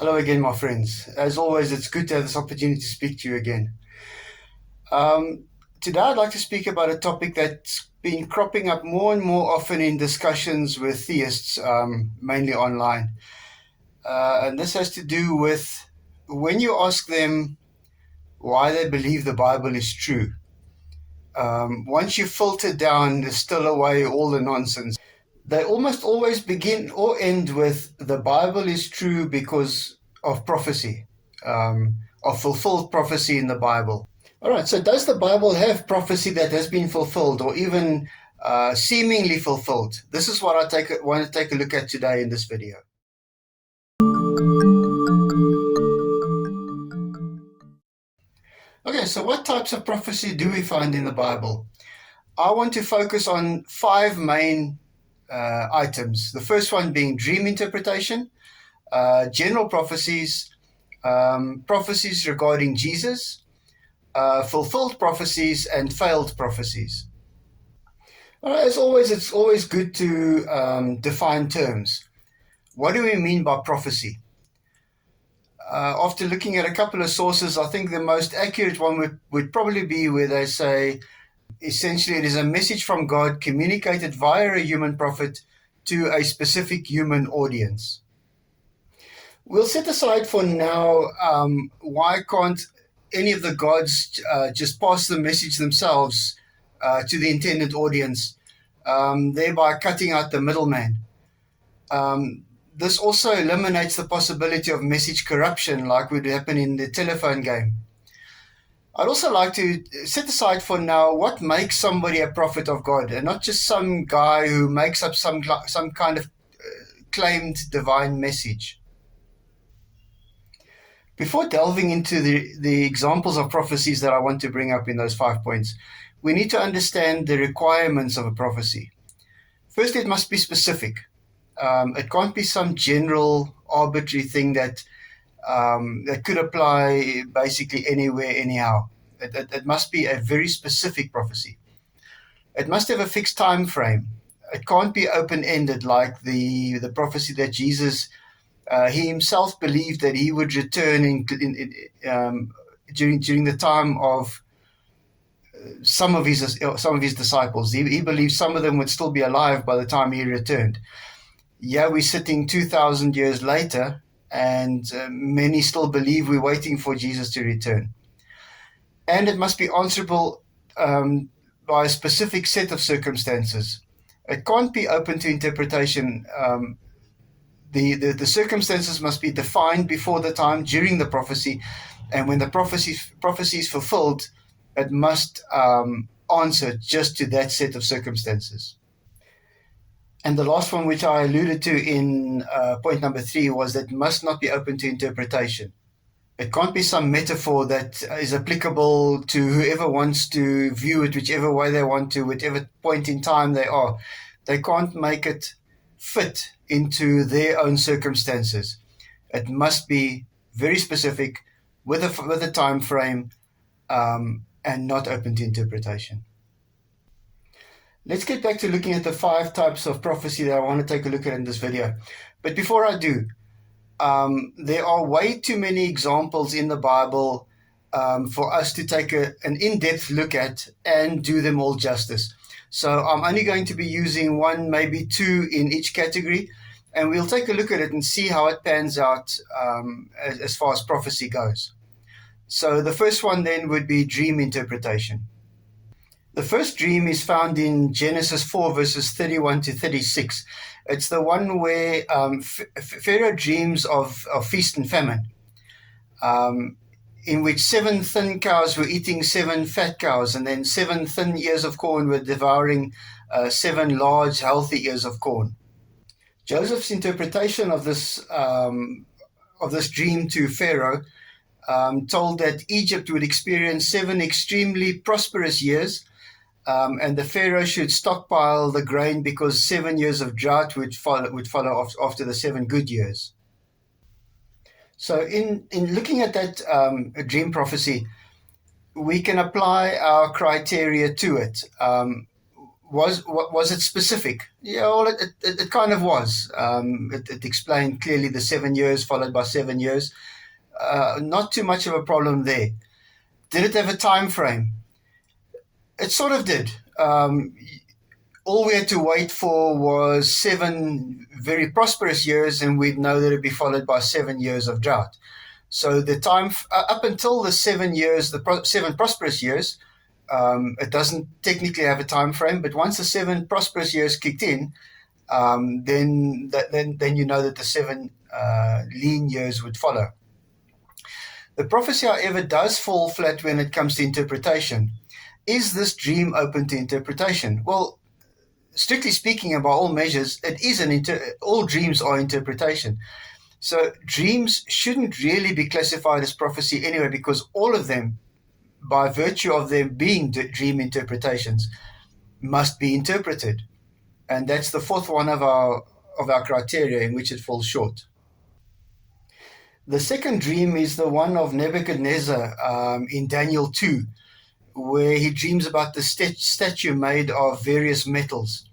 Hello again, my friends. As always, it's good to have this opportunity to speak to you again. Um, Today, I'd like to speak about a topic that's been cropping up more and more often in discussions with theists, mainly online. And this has to do with when you ask them why they believe the Bible is true. Once you filter down, distill away all the nonsense, they almost always begin or end with the Bible is true because of prophecy, of fulfilled prophecy in the Bible. All right, so does the Bible have prophecy that has been fulfilled or even seemingly fulfilled? This is what want to take a look at today in this video. Okay, so what types of prophecy do we find in the Bible? I want to focus on five main items. The first one being dream interpretation, general prophecies, prophecies regarding Jesus, fulfilled prophecies, and failed prophecies. As always, it's always good to define terms. What do we mean by prophecy? After looking at a couple of sources, I think the most accurate one would probably be where they say essentially it is a message from God communicated via a human prophet to a specific human audience. We'll set aside for now why can't any of the gods just pass the message themselves to the intended audience, thereby cutting out the middleman. This also eliminates the possibility of message corruption like would happen in the telephone game. I'd also like to set aside for now what makes somebody a prophet of God, and not just some guy who makes up some kind of claimed divine message. Before delving into the examples of prophecies that I want to bring up in those 5 points, we need to understand the requirements of a prophecy. First, it must be specific. It can't be some general, arbitrary thing that could apply basically anywhere, anyhow. It must be a very specific prophecy. It must have a fixed time frame. It can't be open-ended like the prophecy that Jesus he himself believed that he would return during the time of some of his disciples. He believed some of them would still be alive by the time he returned. Yeah, we're sitting 2,000 years later, and many still believe we're waiting for Jesus to return. And it must be answerable by a specific set of circumstances. It can't be open to interpretation. The circumstances must be defined before the time, during the prophecy, and when the prophecy is fulfilled, it must answer just to that set of circumstances. And the last one, which I alluded to in point number 3, was that it must not be open to interpretation. It can't be some metaphor that is applicable to whoever wants to view it, whichever way they want to, whatever point in time they are. They can't make it fit into their own circumstances. It must be very specific with a time frame and not open to interpretation. Let's get back to looking at the 5 types of prophecy that I want to take a look at in this video. But before I do, there are way too many examples in the Bible for us to take an in-depth look at and do them all justice. So I'm only going to be using 1, maybe 2 in each category, and we'll take a look at it and see how it pans out as far as prophecy goes. So the first one then would be dream interpretation. The first dream is found in Genesis 4, verses 31 to 36. It's the one where Pharaoh dreams of feast and famine, in which 7 thin cows were eating 7 fat cows, and then 7 thin ears of corn were devouring 7 large, healthy ears of corn. Joseph's interpretation of this dream to Pharaoh told that Egypt would experience 7 extremely prosperous years, and the Pharaoh should stockpile the grain because 7 years of drought would follow after the 7 good years. So in looking at that dream prophecy, we can apply our criteria to it. Was it specific? Yeah, well, it kind of was. It explained clearly the 7 years followed by 7 years. Not too much of a problem there. Did it have a time frame? It sort of did. All we had to wait for was 7 very prosperous years, and we'd know that it'd be followed by 7 years of drought. So the time up until the 7 years, seven prosperous years, it doesn't technically have a time frame. But once the 7 prosperous years kicked in, then you know that the 7 lean years would follow. The prophecy, however, does fall flat when it comes to interpretation. Is this dream open to interpretation? Well, strictly speaking, and by all measures, it is all dreams are interpretation. So dreams shouldn't really be classified as prophecy anyway, because all of them, by virtue of them being dream interpretations, must be interpreted. And that's the fourth one of our criteria in which it falls short. The second dream is the one of Nebuchadnezzar in Daniel 2, where he dreams about the statue made of various metals.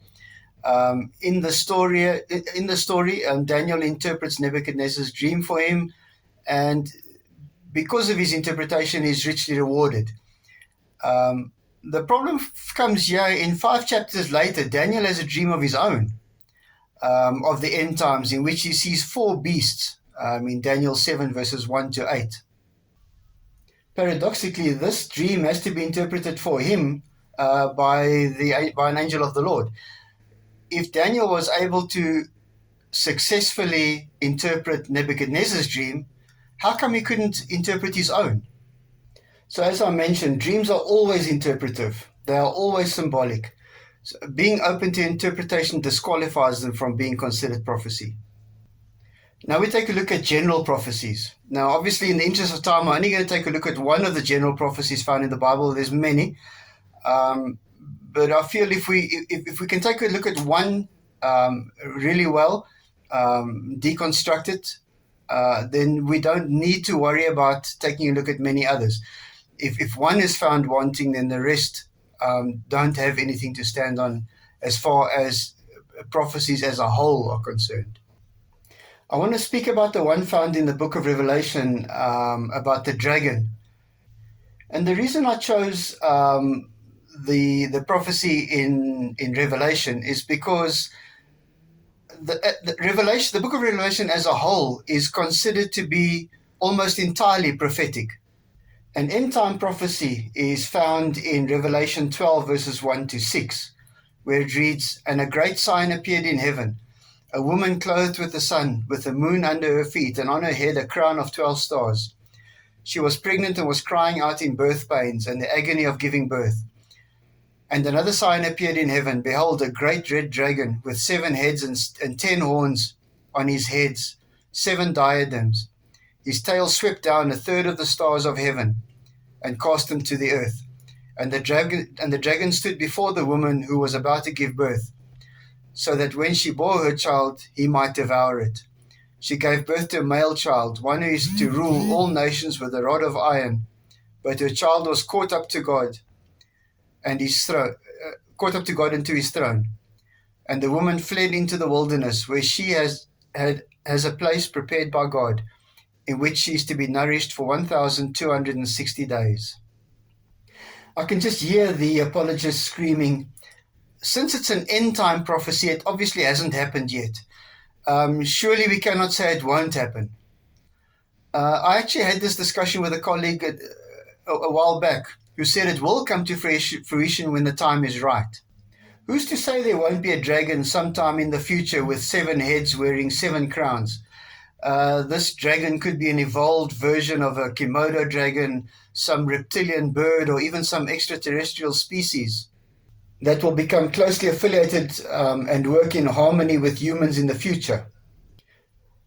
In the story, Daniel interprets Nebuchadnezzar's dream for him, and because of his interpretation, he's richly rewarded. The problem comes here in 5 chapters later. Daniel has a dream of his own, of the end times, in which he sees 4 beasts in Daniel 7, verses 1 to 8. Paradoxically, this dream has to be interpreted for him by an angel of the Lord. If Daniel was able to successfully interpret Nebuchadnezzar's dream, how come he couldn't interpret his own? So as I mentioned, dreams are always interpretive. They are always symbolic. So being open to interpretation disqualifies them from being considered prophecy. Now we take a look at general prophecies. Now, obviously, in the interest of time, I'm only going to take a look at one of the general prophecies found in the Bible. There's many. But I feel if we can take a look at one really well, deconstruct it, then we don't need to worry about taking a look at many others. If one is found wanting, then the rest don't have anything to stand on as far as prophecies as a whole are concerned. I want to speak about the one found in the book of Revelation about the dragon. And the reason I chose the prophecy in Revelation is because the book of Revelation as a whole is considered to be almost entirely prophetic. An end-time prophecy is found in Revelation 12, verses 1 to 6, where it reads, "And a great sign appeared in heaven, a woman clothed with the sun, with the moon under her feet, and on her head a crown of 12 stars. She was pregnant and was crying out in birth pains and the agony of giving birth. And another sign appeared in heaven. Behold, a great red dragon with 7 heads and 10 horns on his heads, 7 diadems. His tail swept down 1/3 of the stars of heaven and cast them to the earth. And the dragon stood before the woman who was about to give birth, so that when she bore her child, he might devour it. She gave birth to a male child, one who is to rule all nations with a rod of iron. But her child was caught up to God and into his throne. And the woman fled into the wilderness, where she has a place prepared by God, in which she is to be nourished for 1,260 days." I can just hear the apologists screaming, since it's an end-time prophecy, it obviously hasn't happened yet. Surely we cannot say it won't happen. I actually had this discussion with a colleague a while back who said it will come to fruition when the time is right. Who's to say there won't be a dragon sometime in the future with 7 heads wearing 7 crowns? This dragon could be an evolved version of a Komodo dragon, some reptilian bird, or even some extraterrestrial species that will become closely affiliated and work in harmony with humans in the future.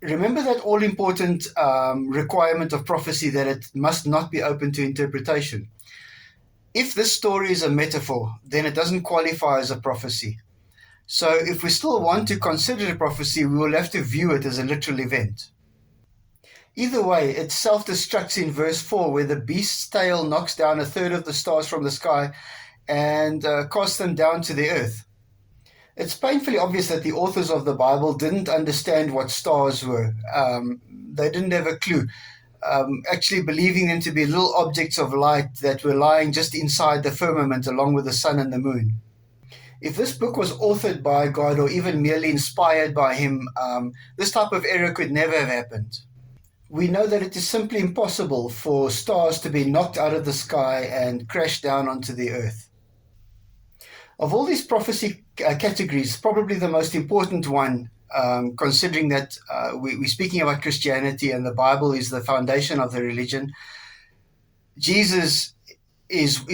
Remember that all-important requirement of prophecy, that it must not be open to interpretation. If this story is a metaphor, then it doesn't qualify as a prophecy. So if we still want to consider it a prophecy, we will have to view it as a literal event. Either way, it self-destructs in verse 4, where the beast's tail knocks down 1/3 of the stars from the sky, and cast them down to the earth. It's painfully obvious that the authors of the Bible didn't understand what stars were. They didn't have a clue. Actually believing them to be little objects of light that were lying just inside the firmament along with the sun and the moon. If this book was authored by God or even merely inspired by him, this type of error could never have happened. We know that it is simply impossible for stars to be knocked out of the sky and crash down onto the earth. Of all these prophecy categories, probably the most important one, considering that we're speaking about Christianity and the Bible is the foundation of the religion, Jesus is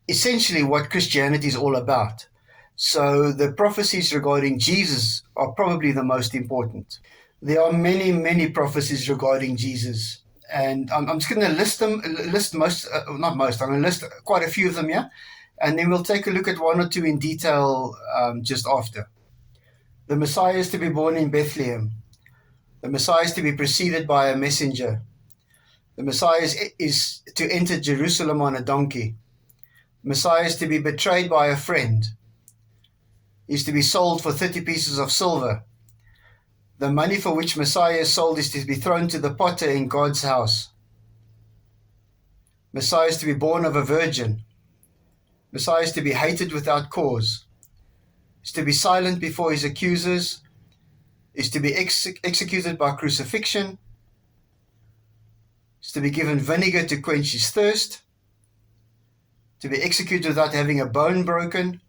essentially what Christianity is all about. So the prophecies regarding Jesus are probably the most important. There are many, many prophecies regarding Jesus, and I'm just going to I'm going to list quite a few of them here, and then we'll take a look at one or two in detail just after. The Messiah is to be born in Bethlehem. The Messiah is to be preceded by a messenger. The Messiah is to enter Jerusalem on a donkey. The Messiah is to be betrayed by a friend. He is to be sold for 30 pieces of silver. The money for which Messiah is sold is to be thrown to the potter in God's house. Messiah is to be born of a virgin. Messiah is to be hated without cause. Is to be silent before his accusers. Is to be executed by crucifixion. Is to be given vinegar to quench his thirst. To be executed without having a bone broken.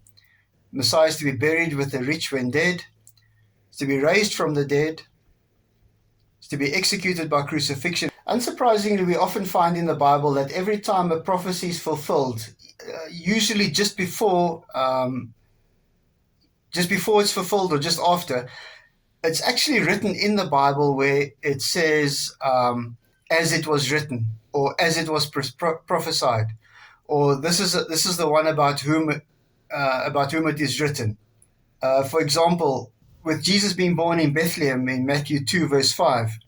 Messiah is to be buried with the rich when dead. Is to be raised from the dead. Is to be executed by crucifixion. Unsurprisingly, we often find in the Bible that every time a prophecy is fulfilled, usually just before it's fulfilled or just after, it's actually written in the Bible where it says, as it was written, or as it was prophesied, or this is the one about whom it is written. For example, with Jesus being born in Bethlehem in Matthew 2 verse 5,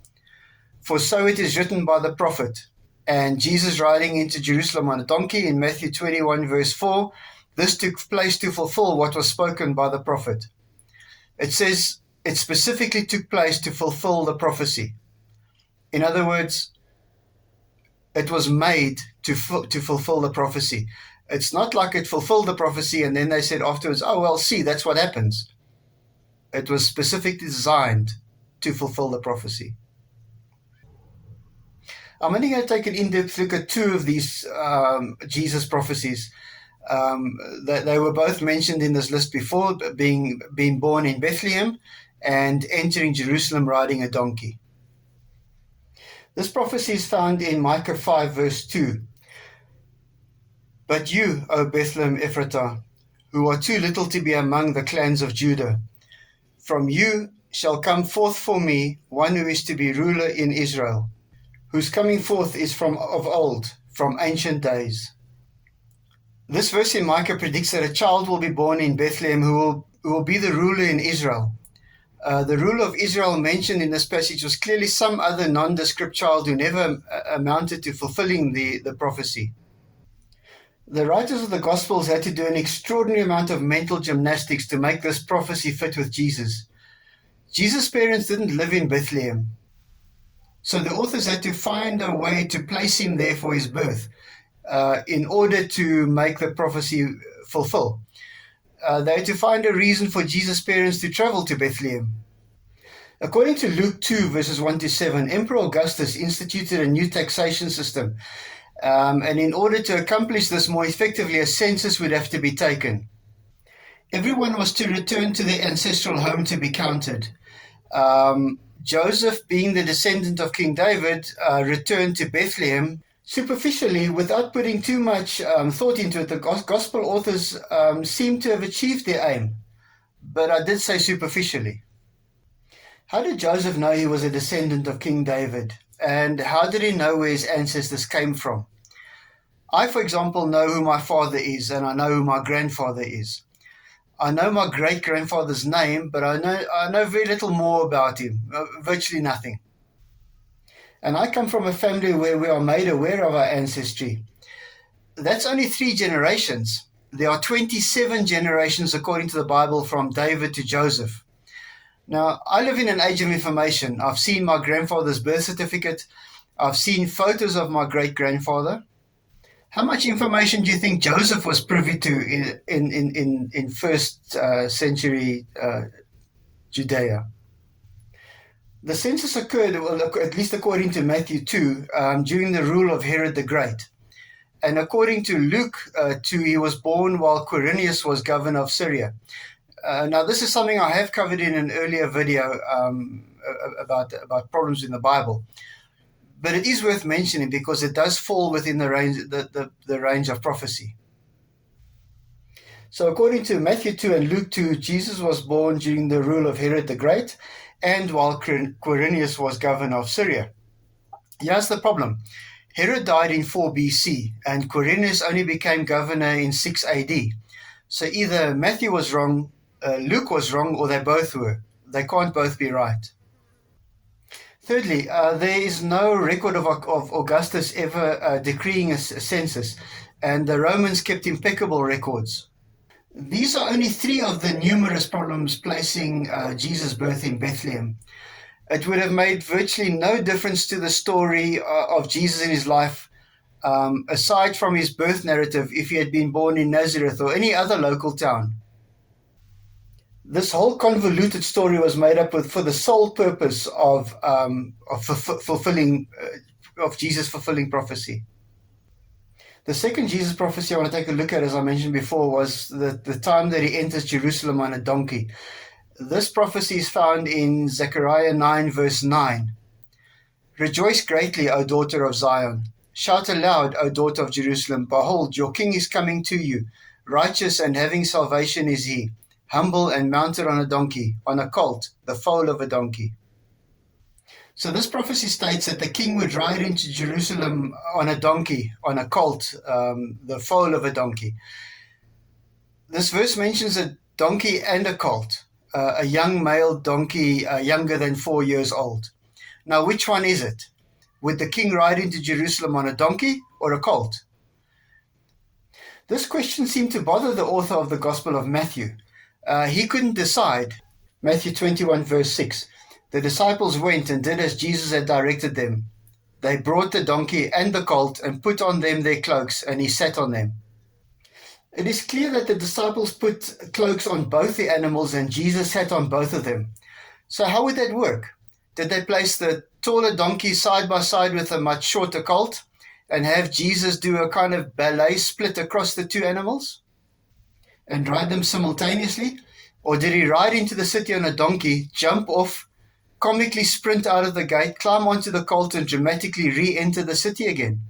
for so it is written by the prophet, and Jesus riding into Jerusalem on a donkey in Matthew 21 verse 4, this took place to fulfill what was spoken by the prophet. It says it specifically took place to fulfill the prophecy. In other words, it was made to fulfill the prophecy. It's not like it fulfilled the prophecy and then they said afterwards, oh, well, see, that's what happens. It was specifically designed to fulfill the prophecy. I'm only going to take an in-depth look at two of these Jesus prophecies. They were both mentioned in this list before, being born in Bethlehem and entering Jerusalem riding a donkey. This prophecy is found in Micah 5 verse 2. But you, O Bethlehem Ephratah, who are too little to be among the clans of Judah, from you shall come forth for me one who is to be ruler in Israel, whose coming forth is from of old, from ancient days. This verse in Micah predicts that a child will be born in Bethlehem who will be the ruler in Israel. The ruler of Israel mentioned in this passage was clearly some other nondescript child who never amounted to fulfilling the prophecy. The writers of the Gospels had to do an extraordinary amount of mental gymnastics to make this prophecy fit with Jesus. Jesus' parents didn't live in Bethlehem, so the authors had to find a way to place him there for his birth in order to make the prophecy fulfill. They had to find a reason for Jesus' parents to travel to Bethlehem. According to Luke 2, verses 1 to 7, Emperor Augustus instituted a new taxation system. And in order to accomplish this more effectively, a census would have to be taken. Everyone was to return to their ancestral home to be counted. Joseph, being the descendant of King David, returned to Bethlehem. Superficially, without putting too much thought into it, the gospel authors seem to have achieved their aim. But I did say superficially. How did Joseph know he was a descendant of King David? And how did he know where his ancestors came from? I, for example, know who my father is, and I know who my grandfather is. I know my great-grandfather's name, but I know very little more about him, virtually nothing. And I come from a family where we are made aware of our ancestry. That's only 3 generations. There are 27 generations, according to the Bible, from David to Joseph. Now, I live in an age of information. I've seen my grandfather's birth certificate. I've seen photos of my great-grandfather. How much information do you think Joseph was privy to in first century Judea? The census occurred, well, at least according to Matthew 2, during the rule of Herod the Great. And according to Luke 2, he was born while Quirinius was governor of Syria. Now, this is something I have covered in an earlier video about problems in the Bible. But it is worth mentioning because it does fall within the range of prophecy. So according to Matthew 2 and Luke 2, Jesus was born during the rule of Herod the Great and while Quirinius was governor of Syria. Here's the problem. Herod died in 4 BC and Quirinius only became governor in 6 AD. So either Matthew was wrong, Luke was wrong, or they both were. They can't both be right. Thirdly, there is no record of Augustus ever decreeing a census, and the Romans kept impeccable records. These are only 3 of the numerous problems placing Jesus' birth in Bethlehem. It would have made virtually no difference to the story of Jesus in his life, aside from his birth narrative, if he had been born in Nazareth or any other local town. This whole convoluted story was made up for the sole purpose of Jesus fulfilling prophecy. The second Jesus prophecy I want to take a look at, as I mentioned before, was the time that he enters Jerusalem on a donkey. This prophecy is found in Zechariah 9, verse 9. Rejoice greatly, O daughter of Zion. Shout aloud, O daughter of Jerusalem. Behold, your king is coming to you. Righteous and having salvation is he. Humble and mounted on a donkey, on a colt, the foal of a donkey. So this prophecy states that the king would ride into Jerusalem on a donkey, on a colt, the foal of a donkey. This verse mentions a donkey and a colt, a young male donkey younger than 4 years old. Now, which one is it? Would the king ride into Jerusalem on a donkey or a colt? This question seemed to bother the author of the Gospel of Matthew. He couldn't decide. Matthew 21, verse 6. The disciples went and did as Jesus had directed them. They brought the donkey and the colt and put on them their cloaks, and he sat on them. It is clear that the disciples put cloaks on both the animals and Jesus sat on both of them. So how would that work? Did they place the taller donkey side by side with a much shorter colt and have Jesus do a kind of ballet split across the 2 animals and ride them simultaneously? Or did he ride into the city on a donkey, jump off, comically sprint out of the gate, climb onto the colt, and dramatically re-enter the city again?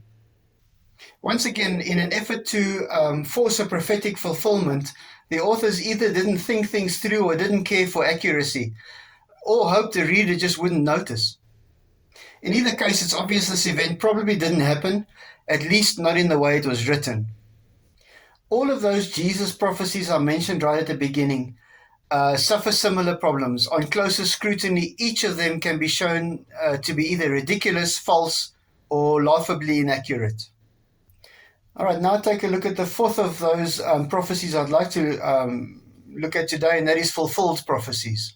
Once again, in an effort to force a prophetic fulfillment, the authors either didn't think things through or didn't care for accuracy, or hoped the reader just wouldn't notice. In either case, it's obvious this event probably didn't happen, at least not in the way it was written. All of those Jesus prophecies I mentioned right at the beginning suffer similar problems. On closer scrutiny, each of them can be shown to be either ridiculous, false, or laughably inaccurate. All right, now take a look at the fourth of those prophecies I'd like to look at today, and that is fulfilled prophecies.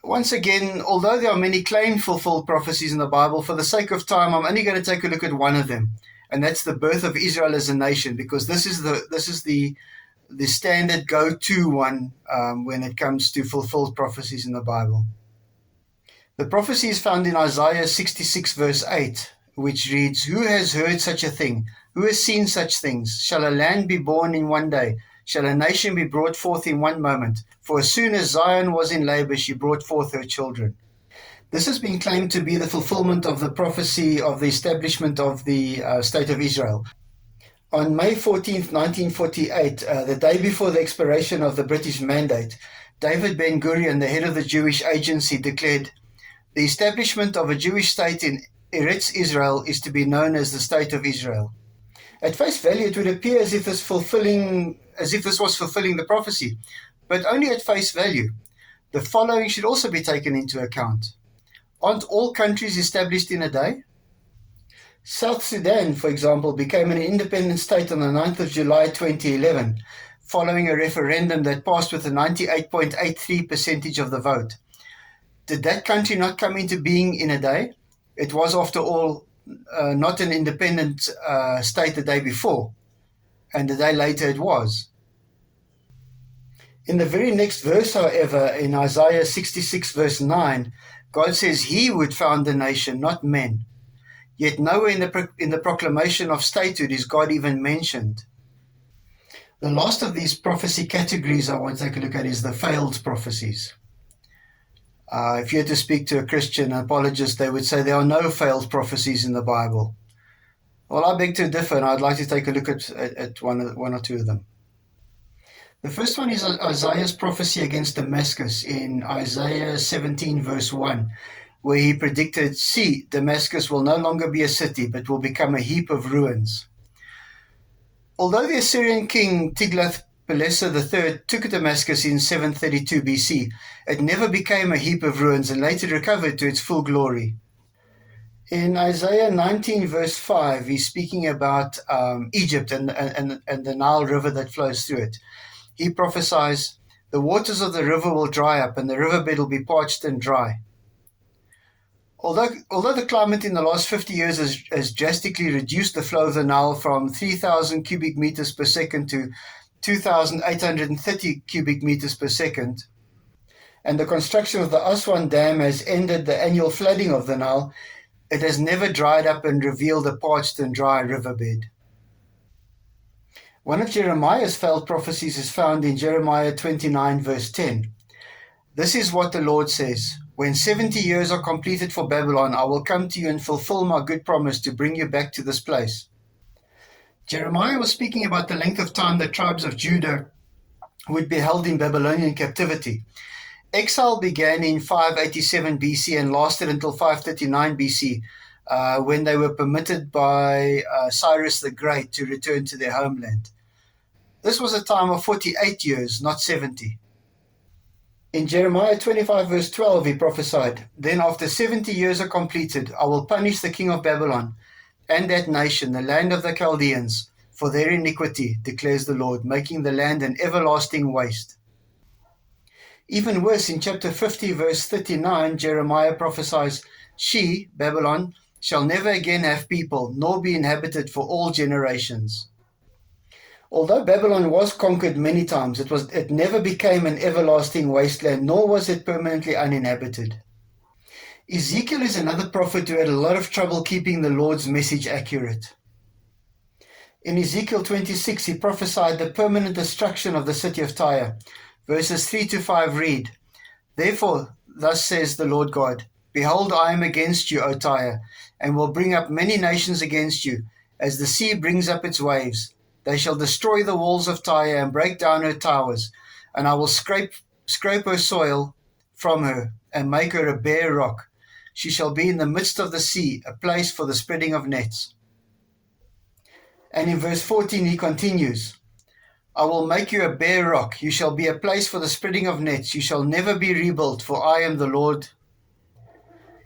Once again, although there are many claimed fulfilled prophecies in the Bible, for the sake of time, I'm only going to take a look at one of them, and that's the birth of Israel as a nation, because this is the standard go-to one when it comes to fulfilled prophecies in the Bible. The prophecy is found in Isaiah 66, verse 8, which reads, "Who has heard such a thing? Who has seen such things? Shall a land be born in one day? Shall a nation be brought forth in one moment? For as soon as Zion was in labor, she brought forth her children." This has been claimed to be the fulfillment of the prophecy of the establishment of the State of Israel. On May 14th, 1948, the day before the expiration of the British Mandate, David Ben-Gurion, the head of the Jewish Agency, declared, "The establishment of a Jewish state in Eretz Israel is to be known as the State of Israel." At face value, it would appear as if this was fulfilling the prophecy, but only at face value. The following should also be taken into account. Aren't all countries established in a day? South Sudan, for example, became an independent state on the 9th of July 2011, following a referendum that passed with a 98.83% of the vote. Did that country not come into being in a day? It was, after all, not an independent state the day before, and the day later it was. In the very next verse, however, in Isaiah 66 verse 9, God says he would found the nation, not men. Yet nowhere in the proclamation of statehood is God even mentioned. The last of these prophecy categories I want to take a look at is the failed prophecies. If you had to speak to a Christian apologist, they would say there are no failed prophecies in the Bible. Well, I beg to differ, and I'd like to take a look at one or two of them. The first one is Isaiah's prophecy against Damascus in Isaiah 17 verse 1, where he predicted, "See, Damascus will no longer be a city, but will become a heap of ruins." Although the Assyrian king Tiglath-Pileser III took Damascus in 732 BC, it never became a heap of ruins and later recovered to its full glory. In Isaiah 19 verse 5, he's speaking about Egypt and the Nile River that flows through it. He prophesies, "The waters of the river will dry up, and the riverbed will be parched and dry." Although the climate in the last 50 years has drastically reduced the flow of the Nile from 3,000 cubic meters per second to 2,830 cubic meters per second, and the construction of the Aswan Dam has ended the annual flooding of the Nile, it has never dried up and revealed a parched and dry riverbed. One of Jeremiah's failed prophecies is found in Jeremiah 29 verse 10. "This is what the Lord says, when 70 years are completed for Babylon, I will come to you and fulfill my good promise to bring you back to this place." Jeremiah was speaking about the length of time the tribes of Judah would be held in Babylonian captivity. Exile began in 587 BC and lasted until 539 BC, when they were permitted by Cyrus the Great to return to their homeland. This was a time of 48 years, not 70. In Jeremiah 25 verse 12, he prophesied, "Then after 70 years are completed, I will punish the king of Babylon and that nation, the land of the Chaldeans, for their iniquity, declares the Lord, making the land an everlasting waste." Even worse, in chapter 50 verse 39, Jeremiah prophesies, "She, Babylon, shall never again have people, nor be inhabited for all generations." Although Babylon was conquered many times, it never became an everlasting wasteland, nor was it permanently uninhabited. Ezekiel is another prophet who had a lot of trouble keeping the Lord's message accurate. In Ezekiel 26, he prophesied the permanent destruction of the city of Tyre. Verses 3 to 5 read, "Therefore, thus says the Lord God, Behold, I am against you, O Tyre, and will bring up many nations against you, as the sea brings up its waves. They shall destroy the walls of Tyre and break down her towers, and I will scrape her soil from her and make her a bare rock. She shall be in the midst of the sea, a place for the spreading of nets." And in verse 14 he continues, "I will make you a bare rock. You shall be a place for the spreading of nets. You shall never be rebuilt, for I am the Lord."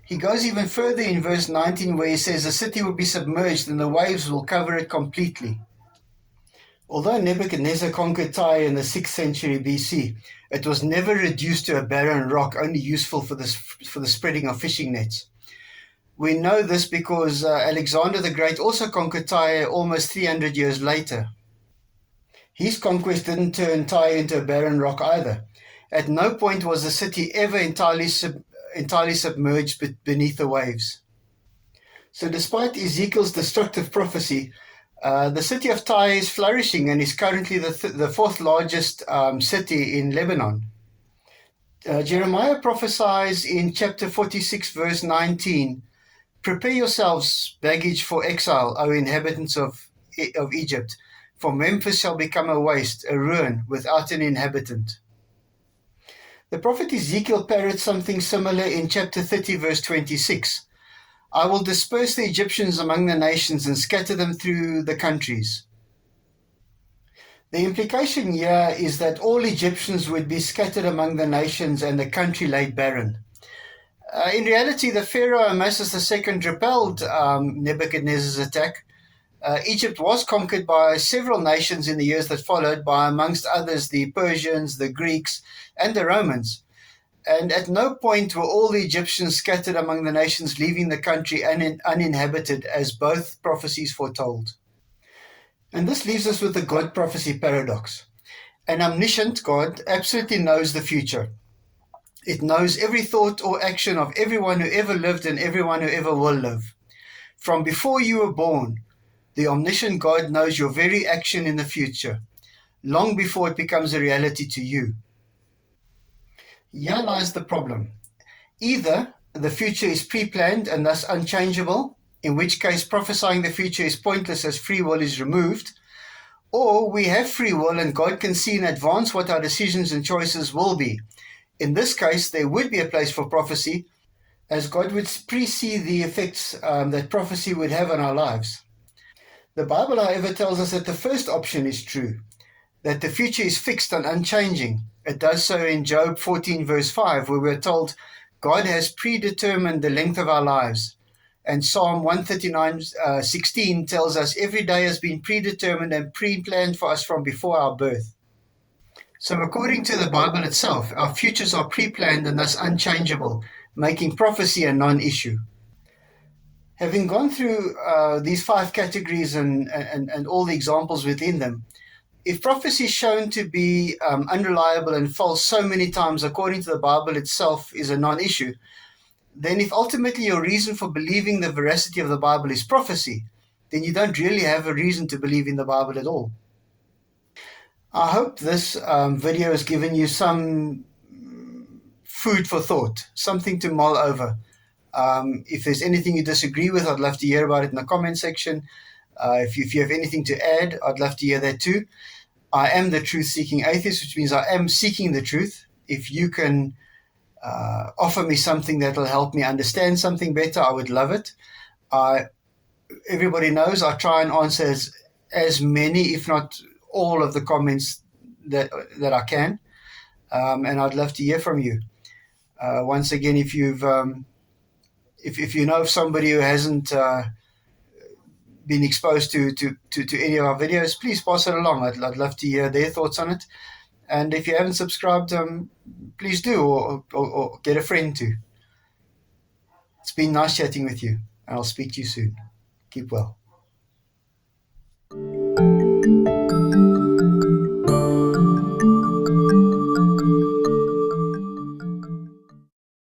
He goes even further in verse 19 where he says the city will be submerged and the waves will cover it completely. Although Nebuchadnezzar conquered Tyre in the 6th century BC, it was never reduced to a barren rock only useful for the spreading of fishing nets. We know this because Alexander the Great also conquered Tyre almost 300 years later. His conquest didn't turn Tyre into a barren rock either. At no point was the city ever entirely submerged beneath the waves. So despite Ezekiel's destructive prophecy, the city of Tyre is flourishing and is currently the fourth largest city in Lebanon. Jeremiah prophesies in chapter 46, verse 19, "Prepare yourselves baggage for exile, O inhabitants of Egypt, for Memphis shall become a waste, a ruin, without an inhabitant." The prophet Ezekiel parrots something similar in chapter 30, verse 26. "I will disperse the Egyptians among the nations and scatter them through the countries." The implication here is that all Egyptians would be scattered among the nations and the country laid barren. In reality, the Pharaoh Amasis II repelled Nebuchadnezzar's attack. Egypt was conquered by several nations in the years that followed, by amongst others the Persians, the Greeks, and the Romans. And at no point were all the Egyptians scattered among the nations, leaving the country uninhabited, as both prophecies foretold. And this leaves us with the God prophecy paradox. An omniscient God absolutely knows the future. It knows every thought or action of everyone who ever lived and everyone who ever will live. From before you were born, the omniscient God knows your very action in the future, long before it becomes a reality to you. Here lies the problem. Either the future is pre-planned and thus unchangeable, in which case prophesying the future is pointless as free will is removed, or we have free will and God can see in advance what our decisions and choices will be. In this case, there would be a place for prophecy, as God would precede the effects that prophecy would have on our lives. The Bible, however, tells us that the first option is true, that the future is fixed and unchanging. It does so in Job 14, verse 5, where we're told God has predetermined the length of our lives. And Psalm 139:16 tells us every day has been predetermined and pre-planned for us from before our birth. So according to the Bible itself, our futures are pre-planned and thus unchangeable, making prophecy a non-issue. Having gone through these 5 categories and all the examples within them, if prophecy is shown to be unreliable and false so many times according to the Bible itself is a non-issue, then if ultimately your reason for believing the veracity of the Bible is prophecy, then you don't really have a reason to believe in the Bible at all. I hope this video has given you some food for thought, something to mull over. If there's anything you disagree with, I'd love to hear about it in the comment section. If you have anything to add, I'd love to hear that too. I am the truth-seeking atheist, which means I am seeking the truth. If you can offer me something that will help me understand something better, I would love it. Everybody knows I try and answer as many, if not all, of the comments that I can, and I'd love to hear from you. Once again, if you've if you know of somebody who hasn't been exposed to any of our videos, please pass it along. I'd love to hear their thoughts on it. And if you haven't subscribed, please do, or get a friend to. It's been nice chatting with you, and I'll speak to you soon. Keep well.